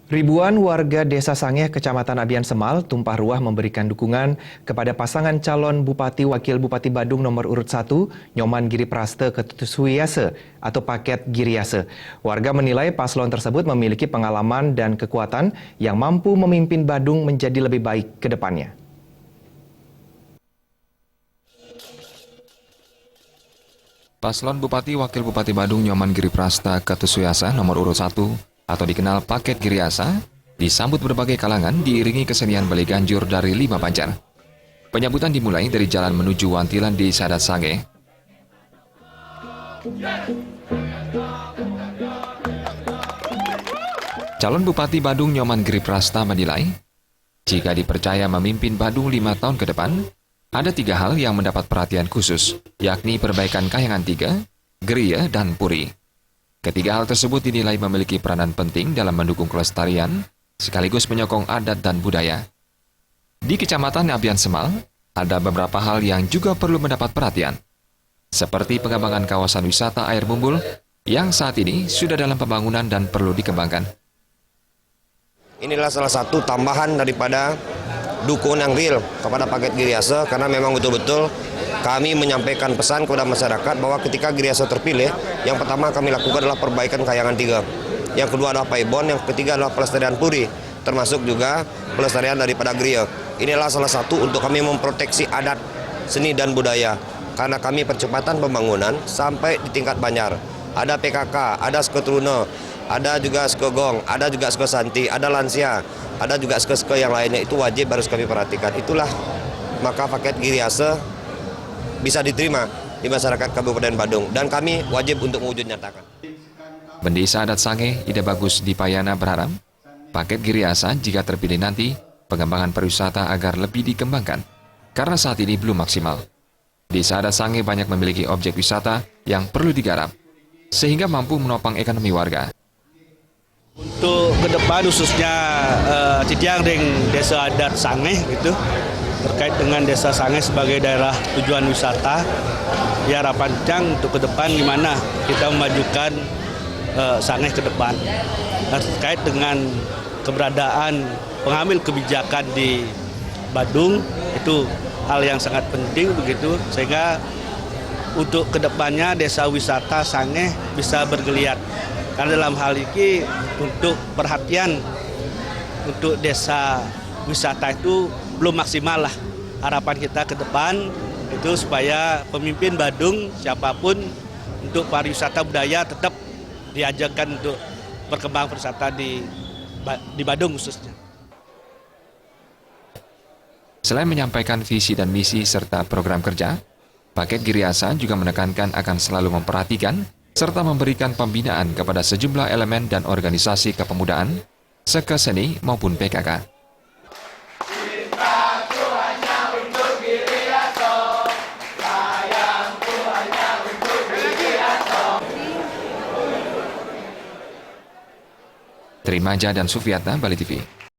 Ribuan warga Desa Sangeh, Kecamatan Abian Semal, tumpah ruah memberikan dukungan kepada pasangan calon Bupati Wakil Bupati Badung nomor urut 1, Nyoman Giri Praste Ketusuyase atau Paket Giriase. Warga menilai paslon tersebut memiliki pengalaman dan kekuatan yang mampu memimpin Badung menjadi lebih baik ke depannya. Paslon Bupati Wakil Bupati Badung Nyoman Giri Praste Ketusuyase nomor urut 1 atau dikenal Paket Giriase, disambut berbagai kalangan diiringi kesenian Bali Ganjur dari 5 Banjar. Penyambutan dimulai dari jalan menuju Wantilan di Sadat Sangeh. Calon Bupati Badung Nyoman Giri Praste menilai, jika dipercaya memimpin Badung 5 tahun ke depan, ada 3 hal yang mendapat perhatian khusus, yakni perbaikan Kahyangan 3, Geria, dan Puri. Ketiga hal tersebut dinilai memiliki peranan penting dalam mendukung kelestarian, sekaligus menyokong adat dan budaya. Di Kecamatan Abian Semal, ada beberapa hal yang juga perlu mendapat perhatian, seperti pengembangan kawasan wisata air bumbul yang saat ini sudah dalam pembangunan dan perlu dikembangkan. Inilah salah satu tambahan daripada dukungan yang real kepada Paket Giriase, karena memang betul-betul kami menyampaikan pesan kepada masyarakat bahwa ketika Giriase terpilih, yang pertama kami lakukan adalah perbaikan Kahyangan 3. Yang kedua adalah Paibon, yang ketiga adalah pelestarian Puri, termasuk juga pelestarian daripada Geria. Inilah salah satu untuk kami memproteksi adat, seni dan budaya, karena kami percepatan pembangunan sampai di tingkat Banjar. Ada PKK, ada Seketruna, ada juga Sekegong, ada juga Sekesanti, ada lansia, ada juga Seke yang lainnya. Itu wajib harus kami perhatikan. Itulah maka Paket Giriase bisa diterima di masyarakat Kabupaten Badung, dan kami wajib untuk mewujud nyatakan. Bendesa Adat Sangeh Ida Bagus Dipayana berharap Paket Giriase jika terpilih nanti, pengembangan pariwisata agar lebih dikembangkan, karena saat ini belum maksimal. Desa Adat Sangeh banyak memiliki objek wisata yang perlu digarap, sehingga mampu menopang ekonomi warga. Untuk ke depan khususnya Citiang dengan Desa Adat Sangeh itu terkait dengan Desa Sangeh sebagai daerah tujuan wisata, ya harapan Cang untuk ke depan gimana kita memajukan Sangeh ke depan. Dan terkait dengan keberadaan pengambil kebijakan di Badung, itu hal yang sangat penting begitu, sehingga untuk kedepannya desa wisata Sangeh bisa bergeliat. Karena dalam hal ini untuk perhatian untuk desa wisata itu belum maksimal lah. Harapan kita ke depan itu supaya pemimpin Badung siapapun untuk pariwisata budaya tetap diajarkan untuk berkembang pariwisata di Badung khususnya. Selain menyampaikan visi dan misi serta program kerja, Paket Giriase juga menekankan akan selalu memperhatikan serta memberikan pembinaan kepada sejumlah elemen dan organisasi kepemudaan, seke seni maupun PKK. Trimaja dan Sufiatna, Bali TV.